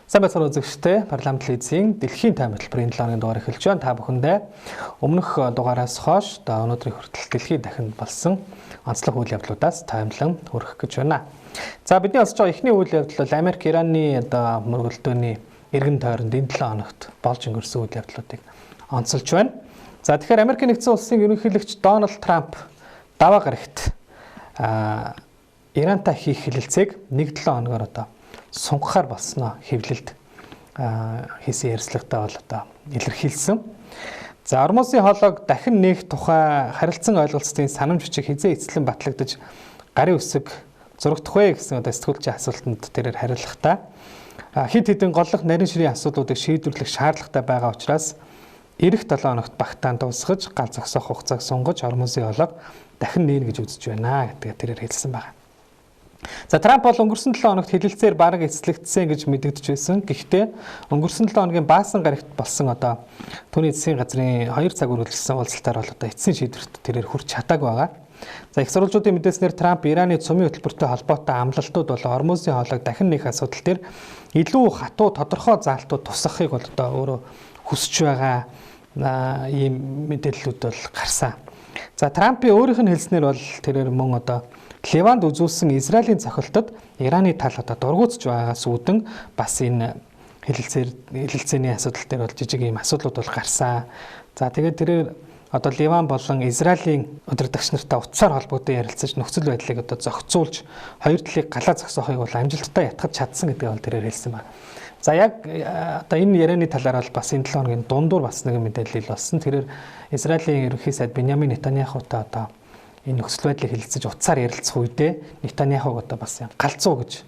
Сайн байцгаана үзэгчдээ парламент телевизийн дэлхийн тайм хөтөлбөрийн 7 өдрийн дугаар эхэлж байна. Та бүхэндээ өмнөх дугаараас хойш өнөөдрийн хүртэл дэлхийн дахинд болсон онцлог үйл явдлуудаас таймлан хүргэх гэж байна. За бидний олж байгаа эхний үйл явдал бол Америк Ираны мөргөлдөөний эргэн тойронд энэ 7 хоногт болж өнгөрсөн үйл явдлуудыг онцолж байна. За тэгэхээр Америк нэгдсэн улсын ерөнхийлөгч Дональд Трамп даваа гарагт Ирантай хийх хэлэлцээг 1-7 хоногор сунгахаар болсноо хэвлэлд хийсэн ярилцлагатай бол илэрхийлсэн. За Ормосын хоолойг дахин нээх тухай харилцан ойлголцлын санамж бичиг хизээ эцэлэн батлагдаж гарын үсэг зурагдах вэ гэсэн сэтгүүлчийн асуултанд тэрээр хариулахдаа хэд хэдэн голлох нарийн ширийн асуудлуудыг шийдвэрлэх шаардлагатай байгаа учраас эх 7 хоногт багтаан дуусгаж гал зогсоох хугацааг сунгаж Ормосын хоолойг дахин нээнэ гэж үзэж байна гэдгээ тэрээр хэлсэн байна. За Трамп бол өнгөрсөн 7 хоногт хэлэлцээр бараг эцлэгдсэн гэж мэдэгдэж байсан. Гэхдээ өнгөрсөн 7 хоногийн баасан гарагт болсон түүний засгийн газрын 2 цаг үргэлжилсэн уулзалтаар бол эцсийн шийдвэрт тэрээр хүрч чадаагүй байгаа. За их сурвалжуудын мэдээснээр Трамп Ираны цөмийн хөтөлбөртэй холбоотой амлалтууд бол Ормосын хоолойг дахин нээх асуудал дээр илүү хатуу тодорхой заалтууд тусгахыг бол өөрөө хүсэж байгаа ийм мэдээллүүд бол гарсан. За Трампын өөрийнх нь хэлснээр бол тэрээр мөн Ливанд үзүүлсэн Израилийн цохилтод Ираны тал дургуутж байгаагаас үүдэн бас энэ хэлэлцээний асуудал дээр бол жижиг ийм асуудлууд бол гарсан. За тэгээд тэрээр Ливан болон Израилийн удирдагч нартай утсаар холбоотой ярилцаж нөхцөл байдлыг зохицуулж хоёр талыг галаа зогсоохыг бол амжилттай ятгах чадсан гэдгийг бол тэрээр хэлсэн байна. За яг энэ ярианы талаар бол бас энэ 7 хоногийн дундуур бас нэг мэдээлэл болсон. Тэрээр Израилийн ерөнхий сайд Беньямин Нетаньяхутай энэ нөхцөл байдлыг хэлэлцэж утсаар ярилцах үедээ Нетаньяхуг бас галзуу гэж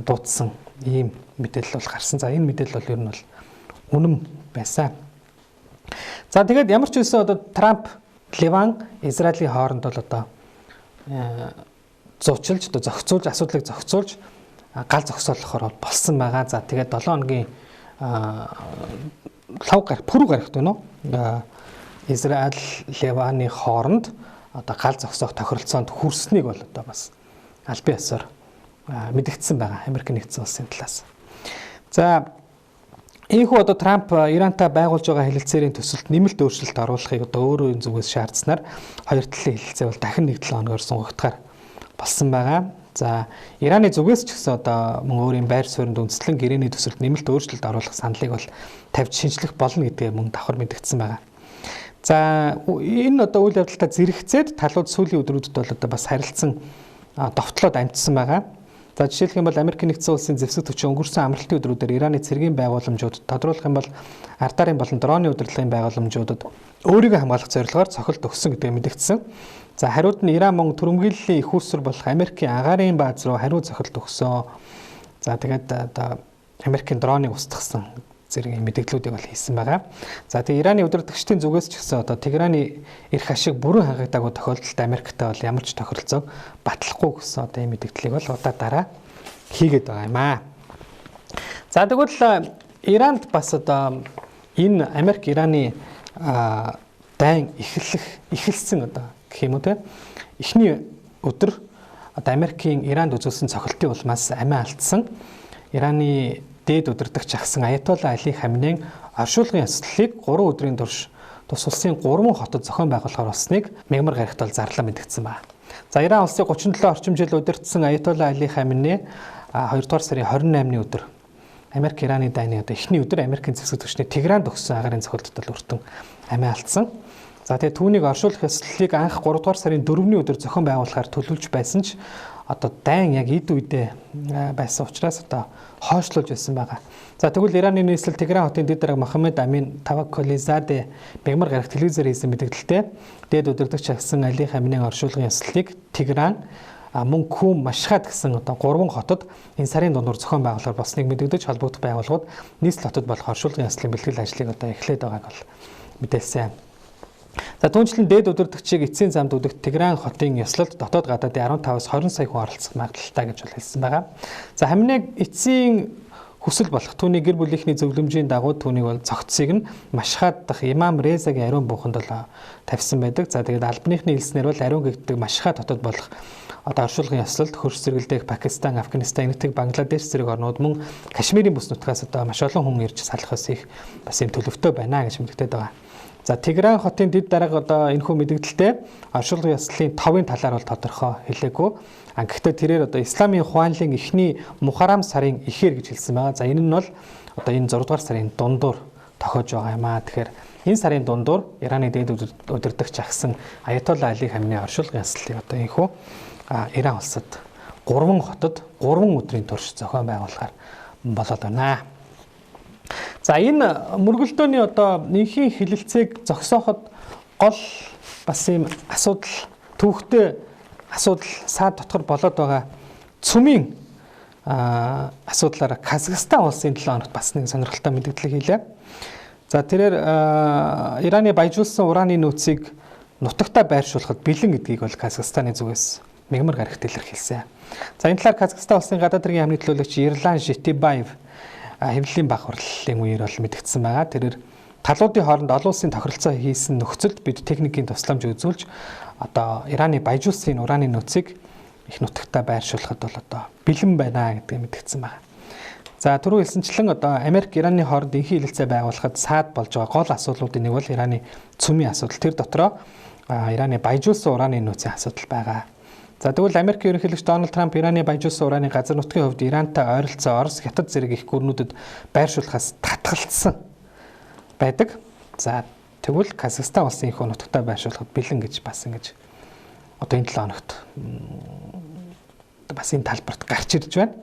дуудсан ийм мэдээлэл бол гарсан. За энэ мэдээлэл бол ер нь бол үнэн байсан. За тэгээд ямар ч үсэн Трамп Ливан Израилийн хооронд бол зуучилж зохицуулж асуудлыг зохицуулж гал зогсоолохоор болсон байгаа. За тэгээд 7 хоногийн пүрэв гарагт байна уу? Израиль Ливаны хооронд гал зогсоох тохиролцоонд хүрснийг бол бас аль бие ёсоор мэдэгдсэн байгаа Америк нэгдсэн улсын талаас. За ийхүү Трамп Ирантай байгуулж байгаа хэлэлцээрийн төсөлд нэмэлт өөрчлөлт оруулахыг өөрөө зүгээс шаардсанаар хоёр талын хэлэлцээ бол дахин 1-7 хоногор сунгагдахаар болсон байгаа. За Ираны зүгээс ч гэсэн мөн өөрийн байр суурьнд үндэслэн гэрээний төсөлд нэмэлт өөрчлөлт оруулах саналыг бол тавьж шинжлэх болно гэдгээ мөн давхар мэдэгдсэн байгаа. За энэ үйл явдалтай зэрэгцээд талууд сүүлийн өдрүүдэд бол бас харилцсан довтлоод амжсан байгаа. За жишээлх юм бол Америк нэгдсэн улсын зэвсэг төвчийн өнгөрсөн амралтын өдрүүдээр Ираны цэргийн байгууламжууд тодруулах юм бол ардарын болон дроны удирдлагын байгууламжуудад өөрийгөө хамгаалах зорилгоор цохилт өгсөн гэдгийг мэдэгдсэн. За хариуд нь Иран мөн түрэмгийллийн их үүсвэр болох Америкийн агаарын бааз руу хариу цохилт өгсөн. За тэгээд Америкийн дроныг устгасан зэрэг мэдээллүүдийг бол хийсэн байгаа. За тэгээд Ираны удирдагчдын зүгээс ч гэсэн Тегераны эрх ашиг бүрэн хангагдаагүй тохиолдолд Америктэй бол ямар ч тохиролцоог батлахгүй гэсэн ийм мэдээллийг бол удаа дараа хийгээд байгаа юм аа. За тэгвэл Иранд бас энэ Америк Ираны дайн эхэлсэн гэх юм уу те. Эхний өдөр Америкийн Иранд үзүүлсэн цохилтын улмаас амиа алдсан Ираны дээд удирдагч агсан Аятолла Али Хаминеийн оршуулгын ёслолыг 3 өдрийн турш тус улсын 3 хотод зохион байгуулахаар болсныг мягмар гарагт бол зарлан мэдгдсэн байна. За Иран улсын 37 орчим жил удирдсан Аятолла Али Хаминей 2 дугаар сарын 28-ны өдөр Америк Ираны дайны эхний өдөр Америкийн зэвсэг төвчний Тегеранд өгсөн агаарын цохилтод өртөн амиа алдсан. За тэгээд түүнийг оршуулах ёслолыг анх 3 дугаар сарын 4-ний өдөр зохион байгуулахаар төлөвлөж байсан ч дайн яг эд үедээ байсан учраас хойшлуулж байсан байгаа. За тэгвэл Ираны нийслэл Тегеран хотын дэд дарга Мохаммед Амин Тавакколизадeh мягмар гарагт телевизээр хийсэн мэдээлэлтэй дээд удирдагч агсан Али Хаминеийн оршуулгын ёслолыг Тегеран мөн Кум Машхад гэсэн 3 хотод энэ сарын дундуур зохион байгуулахаар болсныг мэдэгдэж холбогдох байгууллагууд нийслэл хотод болох оршуулгын ёслолын бэлтгэл ажлыг эхлээд байгааг бол мэдээлсэн. За түүнчлэн дээд удирдагчийг эцсийн замд үдэгт Тегеран хотын ёслолд дотоод гадаадын 15-20 сая хүн оролцох магадлалтай гэж хэлсэн байгаа. За Хаминеийг эцсийн хүсэл болох түүний гэр бүлийнхний зөвлөмжийн дагуу түүнийг бол цогцсыг нь Машхад дахь Имам Резагийн ариун бууханд бол тавьсан байдаг. За тэгээд албаныхны хэлснээр бол ариун гэгддэг Машхад хотод болох одоо оршуулгын ёслолд хөрш зэрэглэдэг Пакистан, Афганистан, Энэтхэг, Бангладеш зэрэг орнууд мөн Кашмирийн бүс нутгаас одоо маш олон хүн ирж салахаас их бас юм төлөвтэй байна гэж мэдэгдээд байгаа. За Тегеран хотын дэд дарга одоо энэхүү мэдэгдэлтэй оршуулгын ёслолын товын талаар бол тодорхой хэлээгүй. Гэхдээ тэрээр одоо исламын хуанлын эхний Мухаррам сарын ихэр гэж хэлсэн байгаа. За энэ нь бол одоо энэ 6 дугаар сарын дундуур тохиож байгаа юм аа. Тэгэхээр энэ сарын дундуур Ираны дээд удирдагч агсан Аятолла Али Хамины оршуулгын ёслолыг одоо энэхүү Иран улсад 3 хотод 3 өдрийн турш зохион байгуулахаар болоод байна. За энэ мөргөлдөөний одоо энхийн хилэлцээг зогсооход гол бас ийм асуудал түүхтэй асуудал саад дотор болоод байгаа цөмийн асуудлаараа Казахстан улсын 7 хоногт бас нэг сонирхолтой мэдээлэл хийлээ. За тэрээр Ираны баяжуулсан ураны нөөцийг нутагтаа байршуулахад бэлэн гэдгийг бол Казахстаны зүгээс мегмар гарагт илэрхийлсэн. За энэ талаар Казахстан улсын гадаад хэргийн яамны төлөөлөгч Ерлан Житибаев хэвлэлийн бахварлалын үеэр бол мэдгдсэн байгаа. Тэрээр талуудын хооронд олон улсын тохиролцоо хийсэн нөхцөлд бид техникийн тусламж үзүүлж одоо Ираны баяжуулсан ураны нөөцийг их нутагтаа байршуулахад бол одоо бэлэн байна гэдгийг мэдгдсэн байна. За түрүү хэлсэнчлэн одоо Америк Ираны хооронд энхийн хилэлцээ байгуулахад саад болж байгаа гол асуудлуудын нэг бол Ираны цөмийн асуудал. Тэр дотроо Ираны баяжуулсан ураны нөөцийн асуудал байгаа. За тэгвэл Америк ерөнхийлөгч Дональд Трамп Ираны баяжуулсан ураны газар нутгийн хувьд Ирантай ойролцоо Орос, Хятад зэрэг их гүрнүүдэд байршуулахаас татгалцсан байдаг. За тэгвэл Казахстан улсын энэхүү нутагтаа байршуулахад бэлэн гэж бас ингэж одоо энэ 7 хоногт бас энэ талбарт гарч ирж байна.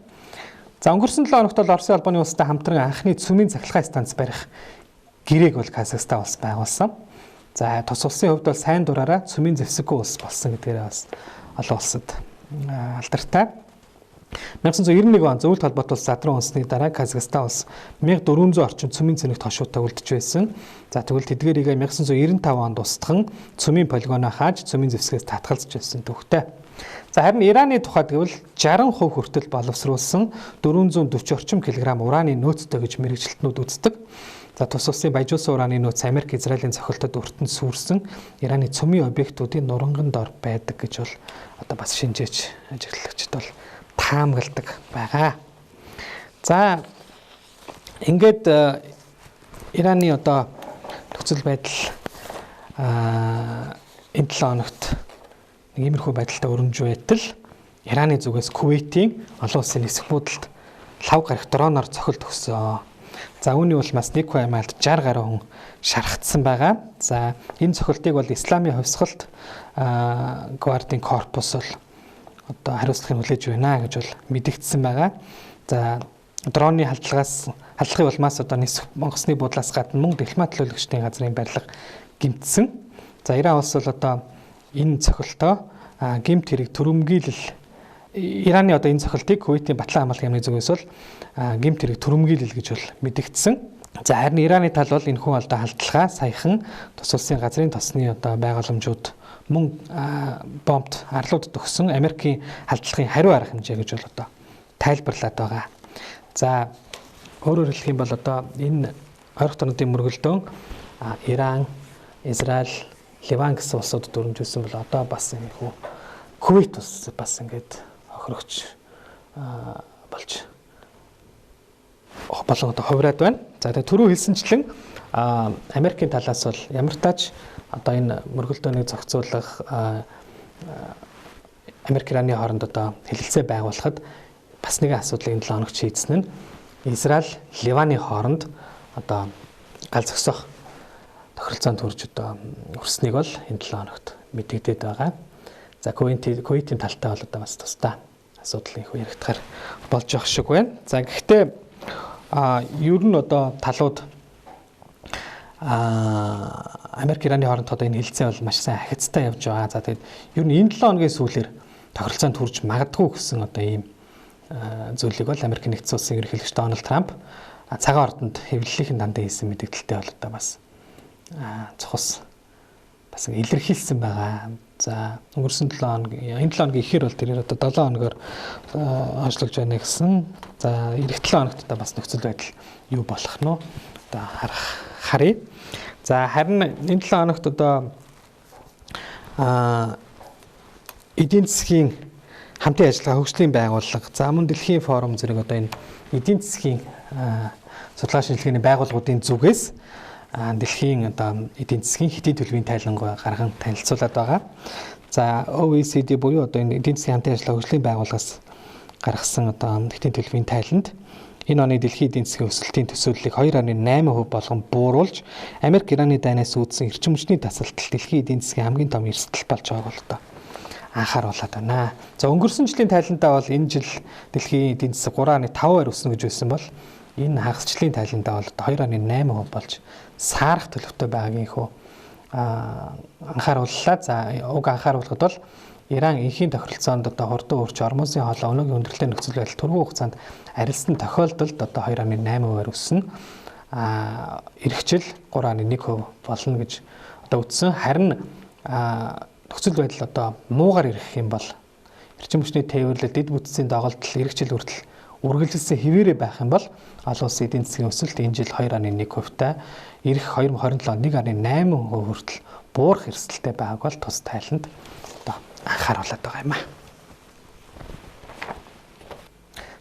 За өнгөрсөн 7 хоногт бол Оросын албаны улстай хамтран анхны цөмийн цахилгаан станц барих гэрээг бол Казахстан улс байгуулсан. За тус улсын хувьд бол сайн дураараа цөмийн зэвсэггүй улс болсон гэдгээрээ бас олон улсад алдартай. 1991 он зөвлөлт холбоотуулсан задран унсны дараа Казахстан улс 1400 орчим цөмийн цэнэгт хошуутай үлдэж байсан. За тэгвэл тэдгээрийг 1995 онд устган цөмийн полигоноо хааж цөмийн зэвсгээс татгалзаж байсан төвхтэй. За харин Ираны тухайд гэвэл 60% хүртэл боловсруулсан 440 орчим килограмм ураны нөөцтэй гэж мэргэжилтнүүд үздэг. За тус улсын баяжуулсан ураны нөөц Америк, Израилийн цохилтод өртөнд сүрсэн Ираны цөмийн объектуудын нуранган дор байдаг гэж бол одоо бас шинжээч ажиглагчид бол таамагладаг байгаа. За ингээд Ираны одоо нөхцөл байдал энэ 7 хоногт нэг иймэрхүү байдалтай өрнөж байтал Ираны зүгээс Кувейтийн олон улсын нисэх буудалд лав гарах дроноор цохилт өгсөн. За үүний улмаас нэг аймагт 60 гаруй хүн шархтсан байгаа. За энэ цохилтыг бол Исламын хувьсгалт гвардийн корпус бол одоо хариуцлагыг хүлээж байна гэж бол мэдэгдсэн байгаа. За дроны халдлагын улмаас одоо нисэх онгоцны буудлаас гадна мөн дипломат төлөөлөгчдийн газрын барилга гэмтсэн. За Иран улс бол одоо энэ цохилтоо гэмт хэрэг түрэмгийлэл Ираны одоо энэ цохилтыг Кувейтийн Батлан хамгааллын яамны зүгээс бол гэмт хэрэг түрэмгийлэл гэж бол мэдэгдсэн. За харин Ираны тал бол энэхүү одоо халдлагаа саяхан тус улсын газрын тосны одоо байгууламжууд мөн бомбд арлуудад өгсөн Америкийн халдлагын хариу арга хэмжээ гэж бол одоо тайлбарлаад байгаа. За өөрөөр хэлэх юм бол одоо энэ ойрох тонодын мөргөлдөөн Иран, Израиль, Ливан гэсэн улсуудад өрнөжүүлсэн бол одоо бас энэхүү Кувейт улс бас ингээд хохирогч болж болон одоо хувраад байна. За тэгээ түрүү хэлсэнчлэн Америкийн талаас бол ямар тач одоо энэ мөргөлдөөнийг зохицуулах Америк Ираны хооронд одоо хилэлцээ байгуулахад бас нэгэн асуудлыг энэ 7 хоногт шийдсэн нь Израиль, Ливаны хооронд одоо гал зогсоох тохиролцоонд хүрч одоо хүрснийг бол энэ 7 хоногт мэдэгдээд байгаа. За Кувейтийн талтай бол одоо бас тусдаа асуудал их яригдахаар болж байгаа шиг байна. За гэхдээ ер нь одоо талууд Америк Ираны хооронд одоо энэ хилцээ бол маш сайн хацтай явж байгаа. За тэгээд ер нь энэ 7 хоногийн сүүлээр тохиролцоонд хүрч магадгүй гэсэн одоо ийм зүйлийг бол Америкийн нэгдсэн улсын ерөнхийлөгч Дональд Трамп цагаан ордонд хэвлэлийн дандаа хийсэн мэдээлэлтэй бол одоо бас цохос бас илэрхийлсэн байгаа. За өнгөрсөн 7 хоног энэ 7 хоногийн ихээр бол тэрээр одоо 7 хоногор онцлогдож байна гэсэн. За эх 7 хоногт одоо бас нөхцөл байдал юу болох нь одоо харъя. За харин энэ 7 хоногт одоо эдийн засгийн хамтын ажиллагаа хөгжлийн байгууллага, за мөн дэлхийн форум зэрэг одоо энэ эдийн засгийн судалгаа шинжилгээний байгууллагуудын зүгээс дэлхийн одоо эдийн засгийн хэдийн төлөвийн тайлангаа гарган танилцуулаад байгаа. За OECD буюу одоо энэ эдийн засгийн хамтын ажиллагаа хөгжлийн байгууллагаас гаргасан одоо хэдийн төлөвийн тайланд энэ оны дэлхийн эдийн засгийн өсөлтийн төсөөллийг 2.8% болгон бууруулж, Америк Ираны дайнаас үүдсэн эрчим хүчний тасалдал дэлхийн эдийн засгийн хамгийн том эрсдэл болж байгааг бол одоо анхааруулад байна. За өнгөрсөн жилийн тайландаа бол энэ жил дэлхийн эдийн засаг 3.5% өснө гэж байсан бол энэ хагасчлалын тайландаа бол 2.8% болж саарах төлөвтэй байгаагийнхөө анхаарууллаа. За уг анхааруулгад бол Иран энхийн тохиролцоонд одоо хурдан өөрч ормосын хоолой өнөөгийн өндөрлөлтийн нөхцөл байдал түргэн хугацаанд арилсан тохиолдолд одоо 2.8% өснө. Ирэх жил 3.1% болно гэж одоо үзсэн. Харин нөхцөл байдал одоо муугар ирэх юм бол эрчим хүчний тээвэрлэл, дэд бүтцийн доголдол ирэх жил хүртэл үргэлжилсэн хэвээрээ байх юм бол олон улсын эдийн засгийн өсөлт энэ жил 2.1%-тай, ирэх 2027 он 1.8% хүртэл буурах эрсдэлтэй байгааг бол тус тайланд одоо анхааруулад байгаа юм аа.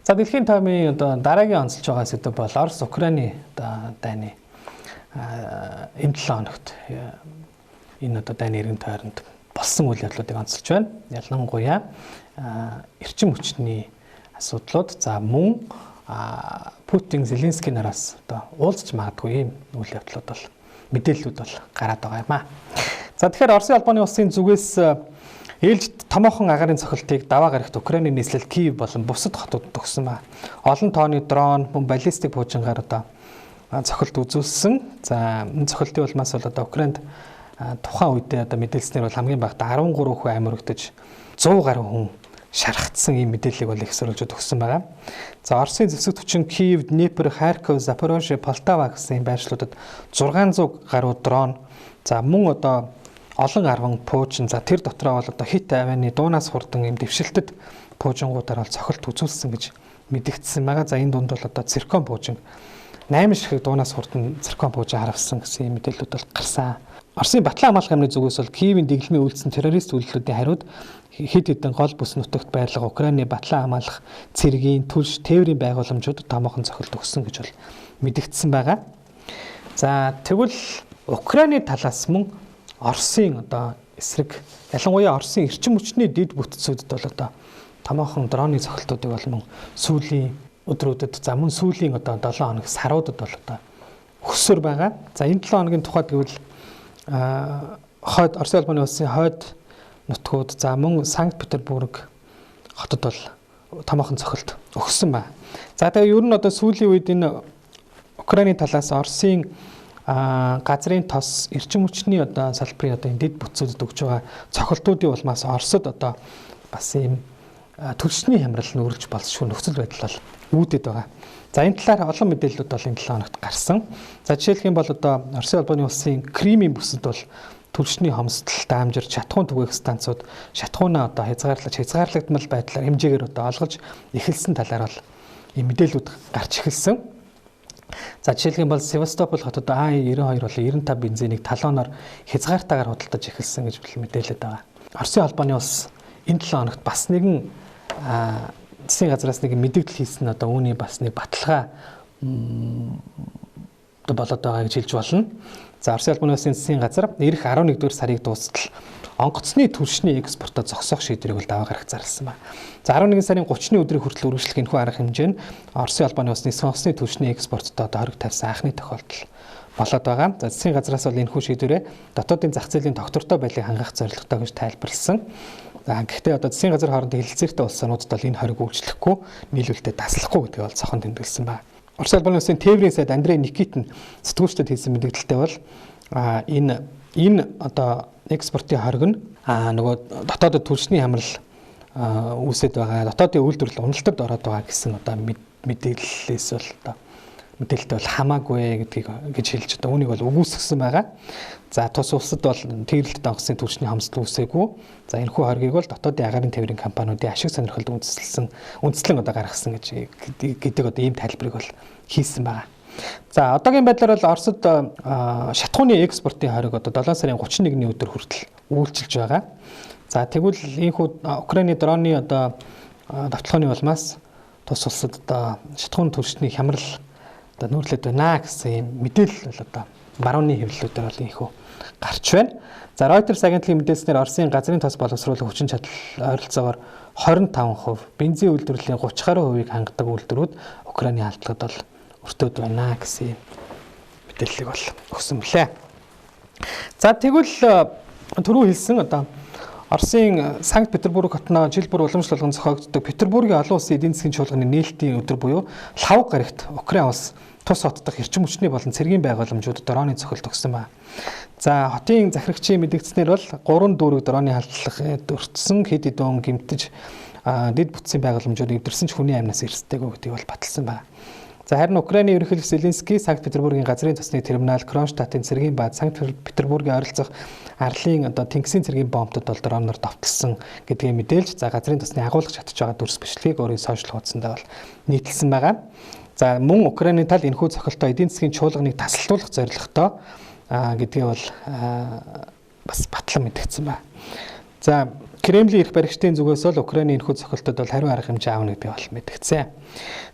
За дэлхийн тоймын одоо дараагийн онцолж байгаа сэдв бол Орос Украины одоо дайны энэ 7 хоногт энэ одоо дайны эргэн тойронд болсон үйл явдлуудыг онцолж байна. Ялангуяа эрчим хүчний асуудлууд, за мөн Путин, Зеленский нараас одоо уулзч магадгүй ийм үйл явдлууд бол мэдээллүүд бол гараад байгаа юм аа. За тэгэхээр Оросын албаны улсын зүгээс ээлжид томоохон агаарын цохилтыг даваа гарагт Украины нийслэл Киев болон бусад хотуудад өгсөн ба олон тооны дрон, мөн баллистик буужингаар одоо цохилт үзүүлсэн. За энэ цохилтын улмаас бол одоо Украинд тухайн үедээ одоо мэдээлснээр бол хамгийн багадаа 13 хүн амьд өргөдөж 100 гаруй хүн шархагдсан ийм мэдээллийг бол их сурвалжууд өгсөн байгаа. За Оросын зэвсэг түвшин Киев, Днепр, Харьков, Запорожье, Полтава гэсэн байршлуудад 600 гаруй дрон, за мөн одоо олон арван пуучин, за тэр дотроо бол одоо хит авианы дуунаас хурдан ийм дэвшилтэд пуужингуудаар бол цохилт үзүүлсэн гэж мэдэгдсэн байгаа. За энэ дунд бол одоо циркон пуужин 8 ширхэг дуунаас хурдан циркон пуужин харавсан гэсэн ийм мэдээллүүд бол гарсан. Оросын Батлан хамгаалах амны зүгээс бол Киевийн дэглэмийн үйлдсэн террорист үйлдэлүүдийн хариуд хэд хэдэн гол бүс нутагт байрлах Украины Батлан хамгаалах цэргийн, түлш, тээврийн байгууламжууд томоохон цохилт өгсөн гэж бол мэдэгдсэн байгаа. За тэгвэл Украины талаас мөн Оросын одоо эсрэг, ялангуяа Оросын эрчим хүчний дэд бүтцүүдэд бол одоо томоохон дроны цохилтуудыг бол мөн сүүлийн өдрүүдэд, за мөн сүүлийн одоо 7 хоног саруудад бол одоо өссөр байгаа. За энэ 7 хоногийн тухайд гэвэл хойд Оросын албаны улсын хойд нутгууд, за мөн Санкт-Петербург хотод бол томоохон цохилт өгсөн байна. За тэгээ ер нь одоо сүүлийн үед энэ Украины талаас Оросын газрын тос эрчим хүчний одоо салбарын одоо энэ дэд бүтцүүдэд өгж байгаа цохилтуудын улмаас Оросд одоо бас ийм түлшний хямрал нь үргэлж болсошгүй нөхцөл байдал бол үүдээд байгаа. За энэ талаар олон мэдээллүүд бол энэ 7 хоногт гарсан. За жишээлх юм бол одоо Оросын албаны улсын Кремийн бүсэд бол түлшний хомсдол даамжирч шатхуун түгээх станцууд шатхуунаа одоо хязгаарлагдмал байдлаар хэмжээгээр одоо олгож эхэлсэн талаар бол ийм мэдээллүүд гарч эхэлсэн. За жишээлх юм бол Севастополь хотод АИ-92 болон 95 бензинийг талоноор хязгаартаагаар худалдаж эхэлсэн гэж мэдээлээд байгаа. Оросын албаны улс энэ 7 хоногт бас нэгэн засгийн газраас нэг мэдээлэл хийсэн одоо үүний бас нэг баталгаа болоод байгаа гэж хэлж болно. За Оросын албаны улсын засгийн газар ирэх 11-р сарыг дуустал онгоцны түлшний экспортоо зогсоох шийдвэрийг бол даваа гаргаж зарласан байна. За 11 сарын 30-ны өдрийг хүртэл үргэлжлэх энэхүү арга хэмжээ нь Оросын албаны улсны онгоцны түлшний экспортод одоо хориг тавьсан анхны тохиолдол болоод байгаа. За засгийн газраас бол энэхүү шийдвэрээ дотоодын зах зээлийн доктортой байдлыг хангах зорилготой гэж тайлбарласан. Гэхдээ одоо засгийн газар хоорондын хэлэлцээртэй улсуудад бол энэ хориг үйлчлэхгүй, нийлүүлэлтэд таслахгүй гэдгийг бол цохон тэмдэглэсэн байна. Оросын албаны улсын тээврийн сайд Андрей Никитин сэтгүүлчдэд хийсэн мэдээлэлтэй бол энэ одоо экспортын хориг нь нөгөө дотоодод түлшний хамрал үүсэт байгаа, дотоодын үйлдвэрлэл уналтад ороод байгаа гэсэн одоо мэдээллээс бол одоо мэдээлэлтэй бол хамаагүй гэдгийг гэж хэлж одоо үүнийг бол үгүйсгэсэн байгаа. За тус улсад бол тэрэлт дагсан түвшний хамсал үүсээгүй. За энэхүү хоргийг бол дотоодын агаарын тээврийн компаниудын ашиг сонирхолд үндэслэн одоо гаргасан гэдэг одоо ийм тайлбарыг бол хийсэн байгаа. За одоогийн байдлаар бол Оросд шатхууны экспортын хориг одоо 7 сарын 31-ний өдөр хүртэл үйлчилж байгаа. За тэгвэл ийхүү Украины дроны одоо давталгааны улмаас тус улсад одоо шатхууны түвшний хямрал одоо нүүрлээд байна гэсэн мэдээлэл бол одоо барууны хэвлэлүүдээр бол ийхүү гарч байна. За Reuters агентлагийн мэдээлснээр Оросын газрын тос боловсруулах хүчин чадал ойролцоогоор 25%, бензин үйлдвэрлэлийн 30 гаруй хувийг хангадаг үйлдвэрүүд Украины халдлагад бол өртөөд байна гэсэн мэдээллийг бол өгсөн мөлий. За тэгвэл түрүү хэлсэн одоо Оросын Санкт Петербург хотноо жил бүр уламжлал болгон зохиогддог Петербургийн олон улсын эдийн засгийн чуулганы нээлтийн өдөр буюу лав гарагт Украин улс тус хот дахь эрчим хүчний болон цэргийн байгууламжууд дроны цохилт өгсөн байна. За хотын захирагчийн мэдгдснээр бол 3 дүүрэг дроны халдлага өртсөн хэд хэдэн гэмтэж дэд бүтцийн байгууламжууд эвдэрсэн ч хүний амнаас эрсдэггүй гэдгийг бол баталсан байна. За харин Украины ерөнхийлөгч Зеленский Санкт Петербургийн газрын тосны терминал Кронштадтын цэргийн бааз Санкт Петербургийн ойролцох арлын одоо тэнгисийн цэргийн бомбтод бол дроноор давталсан гэдгийг мэдээлж за газрын тосны агуулгах чадж байгаа дүрс бичлэгийг өөрийн сошиал хуудасандаа бол нийтлсэн байгаа. За мөн Украины тал энэхүү цохилтоо эдийн засгийн чуулганыг тасалдуулах зорилготой гэдгийг бол бас батлан мэдгдсэн байна. За Кремлийн эрх баригчдын зүгээс бол Украины энэхүү цохилтод бол хариу арга хэмжээ аавна гэдгийг бол мэдгдсэн.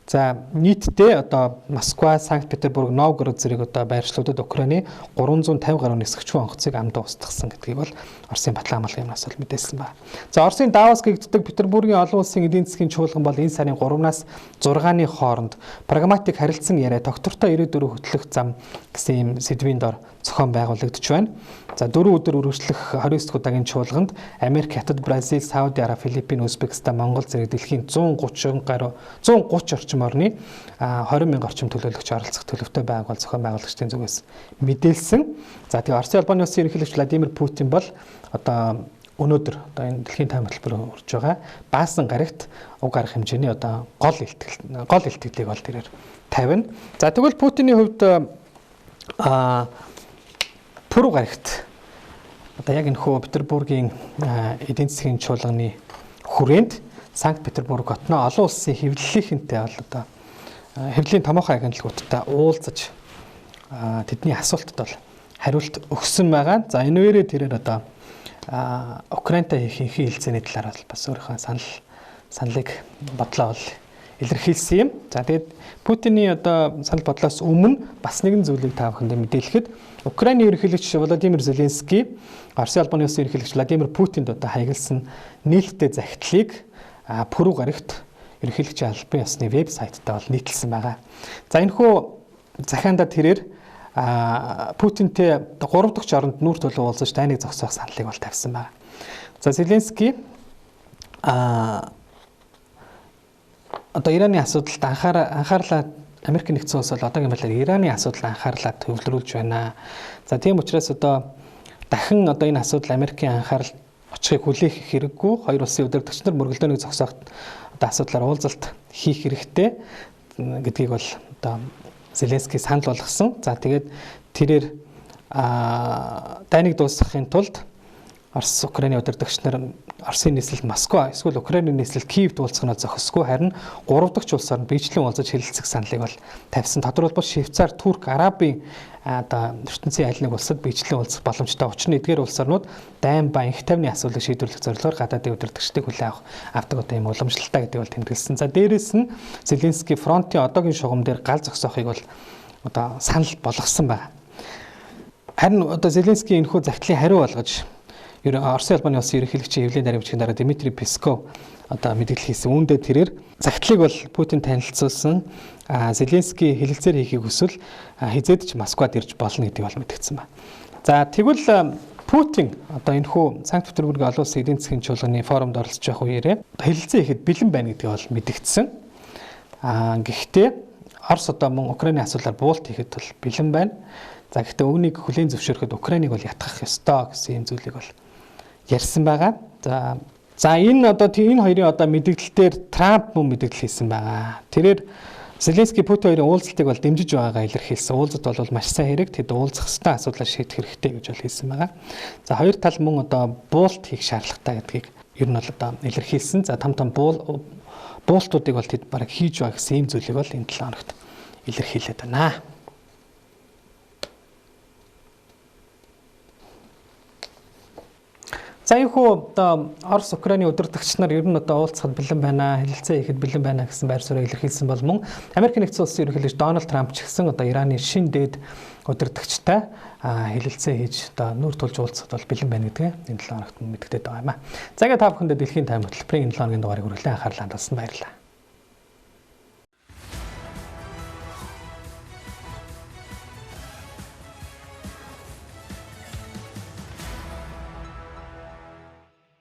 За нийтдээ одоо Москва, Санкт Петербург, Новгород зэрэг одоо байршлуудад Украины 350 гаруй нисгчгүй онгоцыг амдаа устгасан гэдгийг бол Оросын батлан хамгааллын яамнаас бол мэдээлсэн байна. За Оросын Давос гэгддэг Петербургийн олон улсын эдийн засгийн чуулган бол энэ сарын 3-наас 6-ны хооронд прагматик харилцан яриа тогтвортой ирээдүрөө хөтлөх зам гэсэн юм сэдвийн дор зохион байгуулагдж байна. За 4 өдөр үргэлжлэх 29 удаагийн чуулганд Америк, Хятад, Бразил, Сауди Араби, Филиппин, Узбекистан, Монгол зэрэг дэлхийн 130 орчим орны 20 мянган орчим төлөөлөгч оролцох төлөвтэй байгааг бол зохион байгуулагчдын зүгээс мэдээлсэн. За тэгээ Оросын албаны улсын ерөнхийлөгч Владимир Путин бол одоо өнөөдөр одоо энэ дэлхийн тайван хөтөлбөрөөр урьж байгаа баасан гарагт уг арга хэмжээний одоо гол илтгэлийг бол тэрээр тавина. За тэгвэл Путиний хувьд Пүрэв гарагт одоо яг энэ хөө Петербургийн эдийн засгийн чуулганы хүрээнд Санкт Петербург хотноо олон улсын хэвлэлийнхэнтэй бол одоо хэвлэлийн томоохон агентлагуудтай уулзаж тэдний асуултад бол хариулт өгсөн байгаа. За энэ үеэрээ тэрээр одоо Украинтай хийх хилцээний талаар бас өөрийнхөө саналыг бодлоо бол илэрхийлсэн юм. За тэгээд Путиний одоо санал бодлоос өмнө бас нэгэн зүйлийг та бүхэндээ мэдээлэхэд Украины ерөнхийлөгч Владимир Зеленский Оросын албаны улсын ерөнхийлөгч Владимир Путинд одоо хаягдсан нээлттэй захидлыг Пүрэв гарагт ерөнхийлөгчийн албан ёсны вебсайтаа бол нийтлсэн байгаа. За энэхүү захиандаа тэрээр Путинтэй 3 дахь оронд нүүр төлөв уулзаж дайныг зогсоох саналыг бол тавьсан байна. За Зеленский одоо Ираны асуудалд анхаарлаа Америк нэгдсэн улс бол одоогийн байдлаар Ираны асуудалд анхаарлаа төвлөрүүлж байна. За тийм учраас одоо дахин одоо энэ асуудал Америкийн анхаарал очихыг хүлээх хэрэггүй. Хоёр улсын удирдагч нар мөргөлдөөнийг зогсооход одоо асуудлаар уулзалт хийх хэрэгтэй гэдгийг бол одоо Зеленский санал болгосон. За тэгээд тэрээр дайныг дуусгахын тулд Орос Украины удирдагч нар Оросын нийслэлд Москва эсвэл Украины нийслэлд Киевд уулзахнаа зохисгүй харин 3 дахь улс орнд биечлэн уулзаж хэлэлцэх саналыг бол тавьсан. Тодорхойлбол Швейцар, Турк, Арабын одоо ертөнцийн аль нэг улсад биечлэн уулзах боломжтой. Учир нь эдгээр улс орнууд дайн ба инх тавны асуудлыг шийдвэрлэх зорилгоор гадаадын удирдагчдыг хүлээн авдаг одоо юм уламжлалтай гэдгийг бол тэмдэглэсэн. За дээрээс нь Зеленский фронтын одоогийн шугам дээр гал зогсоохыг бол одоо санал болгосон байна. Харин одоо Зеленский энэхүү загтлын хариу болгож Оросын албаны улсын ерөнхийлөгчийн хэвлэлийн дарамжлагын дараа Дмитрий Песков одоо мэдээлэл хийсэн. Үүндээ тэрээр загтлыг бол Путин танилцуулсан. Зеленский хэлэлцээр хийхийг хүсвэл хизээд ч Москвад ирж болно гэдгийг бол мэдгдсэн байна. За тэгвэл Путин одоо энэхүү Санкт Петербургийн олон улсын эдийн засгийн чуулганы форумд оролцож байх үеэрээ хэлэлцээ хийхэд бэлэн байна гэдгийг бол мэдгдсэн. Гэхдээ Орос одоо мөн Украины асуудлаар буулт хийхэд бол бэлэн байна. За гэхдээ үүнийг хүлээн зөвшөөрөхөд Украиныг бол ятгах ёстой гэсэн юм зүйлийг бол ярьсан байгаа. За энэ одоо энэ хоёрын одоо мэдээлэлээр Трамп мөн мэдээлэл хийсэн байгаа. Тэрээр Зеленский Путин хоёрын уулзалтыг бол дэмжиж байгаагаа илэрхийлсэн. Уулзалт бол маш сайн хэрэг. Тэд уулзах ёстой асуудлаа шийдэх хэрэгтэй гэж бол хэлсэн байгаа. За хоёр тал мөн одоо буулт хийх шаардлагатай гэдгийг ер нь бол одоо илэрхийлсэн. За там буултуудыг бол тэд бараг хийж байгаа гэсэн ийм зүйлийг бол энэ 7 хоногт илэрхийлээд байна. За энэ хүү одоо Орос Украины удирдагч нар ер нь одоо уулзахад бэлэн байна, хэлэлцээ хийхэд бэлэн байна гэсэн байр суурийг илэрхийлсэн бол мөн Америк нэгдсэн улсын ерөнхийлөгч Дональд Трамп ч гэсэн одоо Ираны шин дээд удирдагчтай хэлэлцээ хийж одоо нүүр тулж уулзахад бол бэлэн байна гэдгээ энэ 7 хоногт мэдэгдээд байгаа юм аа. За ингээд та бүхэндээ дэлхийн тайм хөтөлбөрийн энэ 7 хоногийн дугаарыг хүргэлэн анхаарлаа хандуулсан баярлалаа.